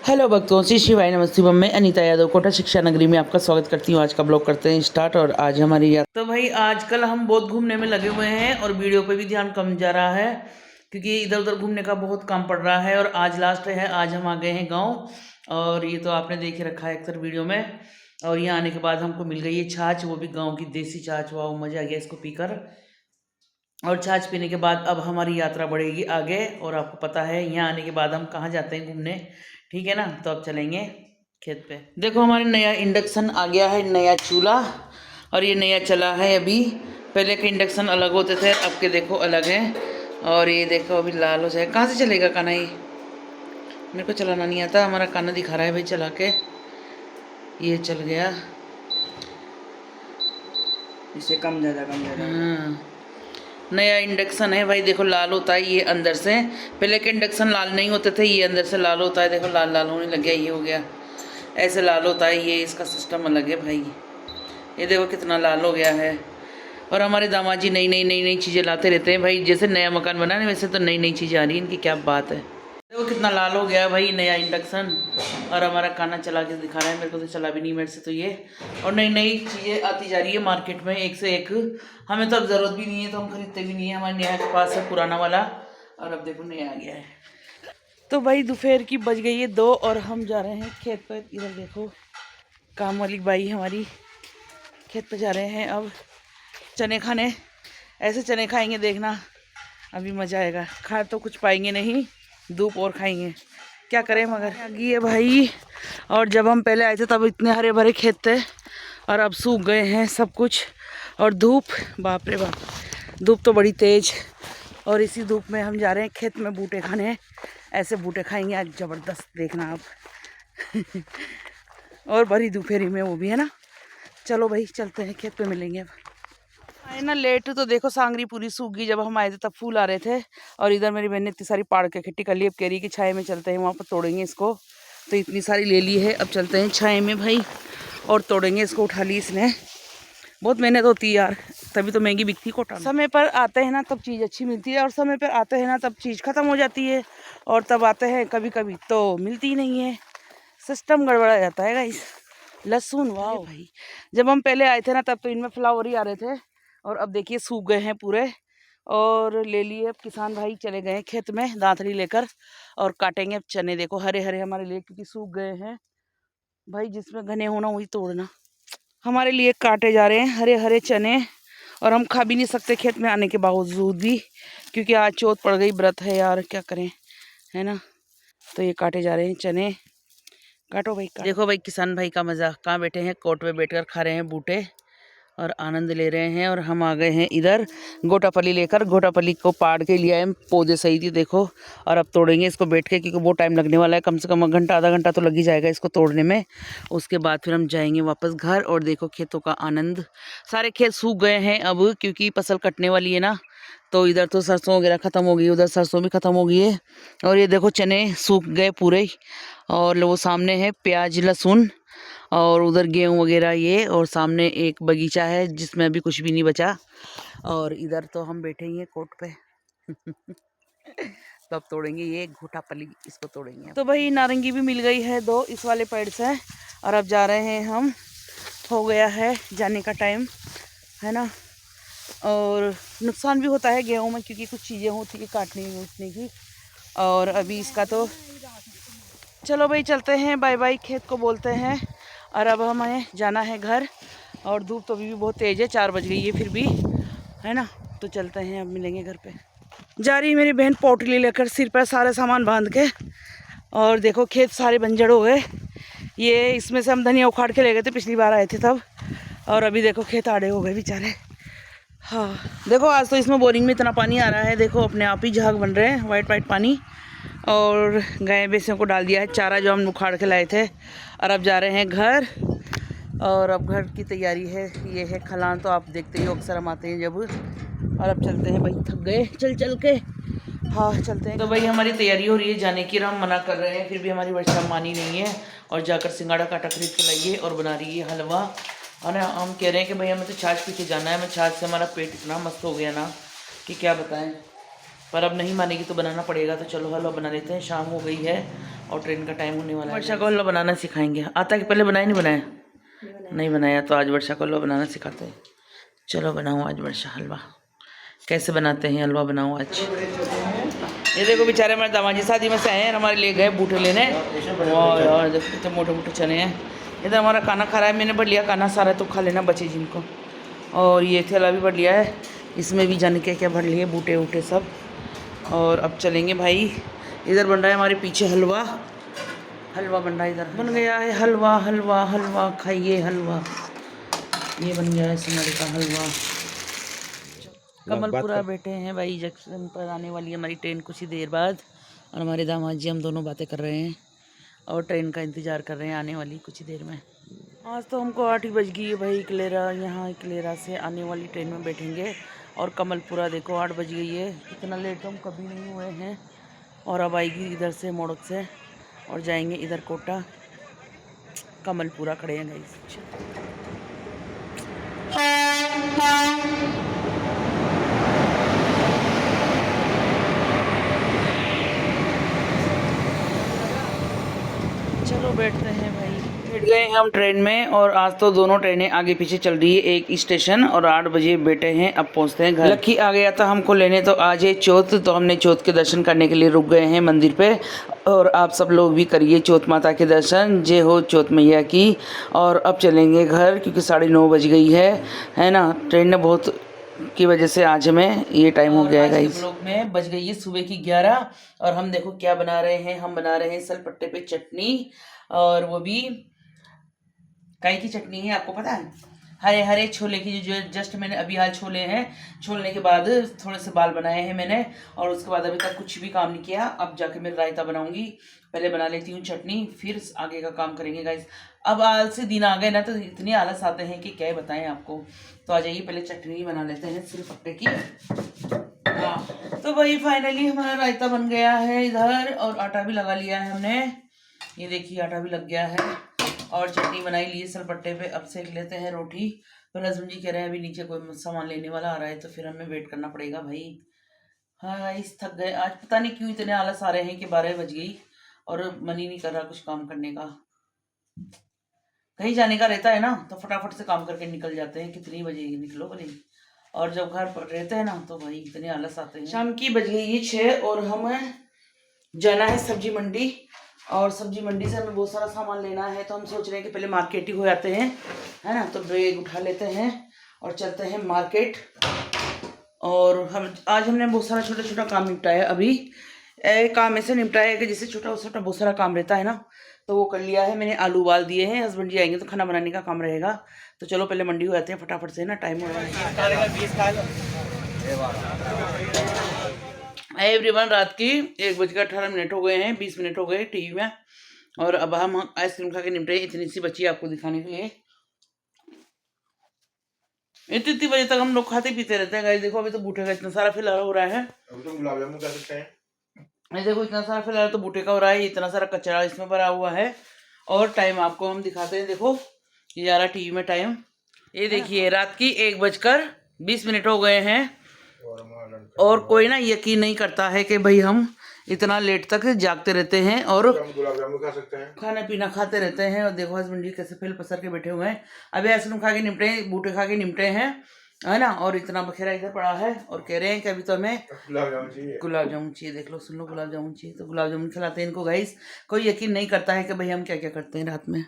Hello भक्तों, श्री शिवाय नमस्ते। मैं अनीता यादव कोटा शिक्षा नगरी में आपका स्वागत करती हूँ। आज का ब्लॉग करते हैं स्टार्ट। और आज हमारी यात्रा तो भाई आजकल हम बहुत घूमने में लगे हुए हैं और वीडियो पे भी ध्यान कम जा रहा है क्योंकि इधर उधर घूमने का बहुत काम पड़ रहा है। और आज लास्ट है, आज हम आ गए हैं गाँव। और ये तो आपने देख ही रखा है अक्सर वीडियो में। और यहाँ आने के बाद हमको मिल गई है छाछ, वो भी गाँव की देसी छाछ। वाह, मज़ा आ गया इसको पीकर। और छाछ पीने के बाद अब हमारी यात्रा बढ़ेगी आगे। और आपको पता है यहाँ आने के बाद हम कहाँ जाते हैं घूमने, ठीक है ना। तो अब चलेंगे खेत पे। देखो हमारे नया इंडक्शन आ गया है, नया चूल्हा। और ये नया चला है अभी। पहले के इंडक्शन अलग होते थे, अब के देखो अलग हैं। और ये देखो अभी लाल हो जाए। कहाँ से चलेगा कान्हा? ये मेरे को चलाना नहीं आता। हमारा कान्हा दिखा रहा है भाई चला के। ये चल गया। इससे कम ज़्यादा हाँ, नया इंडक्शन है भाई। देखो लाल होता है ये अंदर से। पहले के इंडक्शन लाल नहीं होते थे, ये अंदर से लाल होता है। देखो लाल लाल होने लग गया, ये हो गया ऐसे लाल होता है। ये इसका सिस्टम अलग है भाई। ये देखो कितना लाल हो गया है। और हमारे दामाद जी नई नई नई नई चीज़ें लाते रहते हैं भाई। जैसे नया मकान बना है वैसे तो नई नई चीज़ें आ रही हैं। इनकी क्या बात है। देखो कितना लाल हो गया है भाई नया इंडक्शन। और हमारा खाना चला के दिखा रहा है। मेरे को तो चला भी नहीं मेरे से तो ये। और नई नई चीज़ें आती जा रही है मार्केट में, एक से एक। हमें तो अब ज़रूरत भी नहीं है तो हम खरीदते भी नहीं है। हमारे नेहा के पास है पुराना वाला। और अब देखो नया आ गया है। तो भाई दोपहर की बज गई है 2 और हम जा रहे हैं खेत पर। इधर देखो काम वाली बाई हमारी खेत पर जा रहे हैं अब चने खाने। ऐसे चने खाएंगे देखना, अभी मज़ा आएगा। खा तो कुछ पाएंगे नहीं, धूप और खाएंगे, क्या करें मगर आगी है भाई। और जब हम पहले आए थे तब इतने हरे भरे खेत थे और अब सूख गए हैं सब कुछ। और धूप, बाप रे बाप, धूप तो बड़ी तेज। और इसी धूप में हम जा रहे हैं खेत में बूटे खाने। ऐसे बूटे खाएंगे आज ज़बरदस्त, देखना आप। और भरी दोपहरी में वो भी है ना। चलो भाई चलते हैं, खेत पे मिलेंगे अब। आए ना लेट तो देखो सांगरी पूरी सूख गई। जब हम आए थे तब फूल आ रहे थे। और इधर मेरी बहन ने इतनी सारी पाड़ के इकट्ठी कर ली। अब कह रही कि छाए में चलते हैं, वहाँ पर तोड़ेंगे इसको। तो इतनी सारी ले ली है, अब चलते हैं छाए में भाई और तोड़ेंगे इसको। उठा ली इसने, बहुत मेहनत होती है यार, तभी तो महंगी बिकती कोटा में। समय पर आते हैं ना तब चीज़ अच्छी मिलती है, और समय पर आते हैं ना तब चीज़ ख़त्म हो जाती है। और तब आते हैं कभी कभी तो मिलती ही नहीं है। सिस्टम गड़बड़ा जाता है गाइस। लहसुन, वाह भाई, जब हम पहले आए थे ना तब तो इनमें फ्लावर ही आ रहे थे। और अब देखिए सूख गए हैं पूरे। और ले लिए अब किसान भाई, चले गए खेत में दांतरी लेकर और काटेंगे अब चने। देखो हरे हरे हमारे लिए क्योंकि सूख गए हैं भाई। जिसमें घने होना वही तोड़ना। हमारे लिए काटे जा रहे हैं हरे हरे चने। और हम खा भी नहीं सकते खेत में आने के बावजूद भी, क्योंकि आज चौथ पड़ गई, व्रत है यार, क्या करें, है ना। तो ये काटे जा रहे हैं चने। काटो भाई काटो। देखो भाई किसान भाई का मज़ा, कहाँ बैठे हैं, कोट पे बैठकर खा रहे हैं बूटे और आनंद ले रहे हैं। और हम आ गए हैं इधर गोटापल्ली लेकर। गोटापल्ली को पाड़ के लिया है, पौधे सही थी देखो। और अब तोड़ेंगे इसको बैठ के, क्योंकि बहुत टाइम लगने वाला है। कम से कम घंटा आधा घंटा तो लग ही जाएगा इसको तोड़ने में। उसके बाद फिर हम जाएंगे वापस घर। और देखो खेतों का आनंद। सारे खेत सूख गए हैं अब, क्योंकि फसल कटने वाली है ना। तो इधर तो सरसों वगैरह ख़त्म हो गई, उधर सरसों भी ख़त्म हो गई है। और ये देखो चने सूख गए पूरे ही। और वो सामने है प्याज लहसुन, और उधर गेहूँ वगैरह ये। और सामने एक बगीचा है जिसमें अभी कुछ भी नहीं बचा। और इधर तो हम बैठे ही हैं कोट पे। तो अब तोड़ेंगे ये घोटापल्ली, इसको तोड़ेंगे। तो भाई नारंगी भी मिल गई है 2 इस वाले पेड़ से। और अब जा रहे हैं हम, हो गया है जाने का टाइम, है ना। और नुकसान भी होता है गेहूँ में, क्योंकि कुछ चीज़ें होती है काटने उठने की। और अभी इसका तो चलो भाई चलते हैं, बाय बाय खेत को बोलते हैं। और अब हमें जाना है घर। और धूप तो अभी भी बहुत तेज़ है, 4 बज गई है फिर भी, है ना। तो चलते हैं, अब मिलेंगे घर पे। जा रही है मेरी बहन पोटली लेकर, सिर पर सारे सामान बांध के। और देखो खेत सारे बंजर हो गए। ये इसमें से हम धनिया उखाड़ के ले गए थे पिछली बार आए थे तब। और अभी देखो खेत आड़े हो गए बेचारे। हाँ देखो आज तो इसमें बोरिंग में इतना पानी आ रहा है, देखो अपने आप ही झाग बन रहे हैं, वाइट वाइट पानी। और गाय भैंसों को डाल दिया है चारा जो हम उखाड़ के लाए थे। और अब जा रहे हैं घर। और अब घर की तैयारी है, ये है खलान, तो आप देखते ही अक्सर हम आते हैं जब। और अब चलते हैं भाई, थक गए चल चल के। हाँ चलते हैं। तो भाई हमारी तैयारी हो रही है जाने की, हम मना कर रहे हैं फिर भी हमारी वर्षा मानी नहीं है। और जाकर सिंगाड़ा काटा खरीद के लाइए और बना रही है हलवा। और हम कह रहे हैं कि भाई हमें तो छाछ पी के जाना है। मैं छाछ से हमारा पेट इतना मस्त हो गया ना कि क्या बताएं। पर अब नहीं मानेगी तो बनाना पड़ेगा। तो चलो हलवा बना लेते हैं, शाम हो गई है और ट्रेन का टाइम होने वाला है। वर्षा को हलवा बनाना सिखाएंगे। आता है कि पहले बनाया नहीं बनाया? नहीं बनाया, तो आज वर्षा को हलवा बनाना सिखाते हैं। चलो बनाओ आज वर्षा हलवा। कैसे बनाते हैं हलवा बनाओ आज। ये देखो बेचारे हमारे दामाजी शादी में से आए हैं, हमारे लिए गए बूटे लेने। और देखो कितने मोटे मोटे चने हैं। इधर हमारा खाना खा रहा है, मैंने भर लिया खाना सारा, तो खा लेना बचे जिनको। और ये थैला भी भर लिया है, इसमें भी जाने क्या क्या भर लिए बूटे वूटे सब। और अब चलेंगे भाई। इधर बन रहा है हमारे पीछे हलवा, हलवा बन रहा है इधर। बन गया है हलवा, हलवा हलवा खाइए हलवा। ये बन गया है सिमरी का हलवा। कमलपुरा बैठे हैं भाई, जंक्शन पर आने वाली है हमारी ट्रेन कुछ ही देर बाद। और हमारे दामाद जी हम दोनों बातें कर रहे हैं और ट्रेन का इंतज़ार कर रहे हैं आने वाली कुछ ही देर में। आज तो हमको 8 ही बज गई है भाई। इकलेरा, यहाँ इकलेरा से आने वाली ट्रेन में बैठेंगे। और कमलपुरा देखो 8 बज गई है। इतना लेट तो हम कभी नहीं हुए हैं। और अब आएगी इधर से मोड़क से और जाएंगे इधर कोटा। कमलपुरा खड़े हैं गाइस। चलो बैठते हैं भाई। बैठ गए हैं हम ट्रेन में। और आज तो दोनों ट्रेनें आगे पीछे चल रही है एक स्टेशन। और 8 बजे बैठे हैं, अब पहुंचते हैं घर। लक्की आ गया था हमको लेने, तो आज है चौथ, तो हमने चौथ के दर्शन करने के लिए रुक गए हैं मंदिर पे। और आप सब लोग भी करिए चौथ माता के दर्शन, जय हो चौथ मैया की। और अब चलेंगे घर क्योंकि 9:30 बज गई है ना। ट्रेन ने बहुत की वजह से आज हमें ये टाइम हो गया है गाइस। लोग में बज गई है सुबह की 11। और हम देखो क्या बना रहे हैं। हम बना रहे हैं सलपट्टे पे चटनी, और वो भी काई की चटनी है। आपको पता है, हरे हरे छोले की, जो जस्ट मैंने अभी हाल छोले हैं, छोलने के बाद थोड़े से बाल बनाए हैं मैंने। और उसके बाद अभी तक कुछ भी काम नहीं किया। अब जाके मैं रायता बनाऊंगी। पहले बना लेती हूँ चटनी, फिर आगे का काम करेंगे गाइस। अब आलसी दिन आ गए ना, तो इतने आलस आते हैं कि क्या बताएं आपको। तो आ जाइए पहले चटनी बना लेते हैं सिलपट्टे की। हाँ तो भाई फाइनली हमारा रायता बन गया है इधर। और आटा भी लगा लिया है हमने, ये देखिए आटा भी लग गया है। और चटनी बनाई ली सिलपट्टे पे। अब सेक लेते हैं रोटी। फिर हस्बैंड जी कह रहे हैं अभी नीचे कोई सामान लेने वाला आ रहा है, तो फिर हमें वेट करना पड़ेगा भाई। हाँ गाइस थक गए आज, पता नहीं क्यों इतने आलस आ रहे हैं कि 12 बज गई और मन ही नहीं कर रहा कुछ काम करने का। कहीं जाने का रहता है ना तो फटाफट से काम करके निकल जाते हैं, कितनी बजे निकलो भले। और जब घर पर रहते हैं ना तो भाई इतने आलस आते हैं। शाम की बज गई है 6 और हमें जाना है सब्जी मंडी। और सब्जी मंडी से हमें बहुत सारा सामान लेना है, तो हम सोच रहे हैं कि पहले मार्केट ही हो जाते हैं, है ना। तो बैग उठा लेते हैं और चलते हैं मार्केट। और हम आज हमने बहुत सारा छोटा छोटा काम निपटाया। अभी काम ऐसे निपटाया है कि जैसे छोटा छोटा बहुत सारा काम रहता है ना, तो वो कर लिया है मैंने। आलू उबाल दिए हैं, हस्बैंड जी आएंगे तो खाना बनाने का काम रहेगा। तो चलो पहले मंडी हो जाते हैं फटाफट से ना, टाइम हो रहा है। एवरीवन रात की 1:18 हो गए हैं, 20 मिनट हो गए टीवी में। और अब हम आइसक्रीम खा के निपटे। इतनी सी बची आपको दिखाने के लिए। इतनी बजे तक हम लोग खाते पीते रहते हैं गाइस। देखो अभी तो बूटे का इतना सारा फिलहाल हो रहा है। अभी तो गुलाब जामुन खा सकते हैं। देखो इतना सारा फिलहाल तो बूटे का हो रहा है, इतना सारा कचरा इसमें भरा हुआ है। और टाइम आपको हम दिखाते हैं, देखो ये आ रहा टीवी में टाइम। ये देखिए रात की 1:20 हो गए हैं। और कोई ना यकीन नहीं करता है कि भाई हम इतना लेट तक जागते रहते हैं और गुलाब जामुन खा सकते हैं, खाना पीना खाते रहते हैं। और देखो हस्बैंड जी कैसे फैल पसर के बैठे हुए हैं। अभी आइसक्रीम खा के निपटे, बूटे खा के निपटे हैं, है ना। और इतना बखेरा इधर पड़ा है और कह रहे हैं कि अभी तो हमें गुलाब जामुन चाहिए। गुलाब जामुन चाहिए। देख लो सुन लो, गुलाब जामुन चाहिए। तो गुलाब जामुन खिलाते हैं इनको गाइस। कोई यकीन नहीं करता है कि भाई हम क्या क्या करते हैं रात में।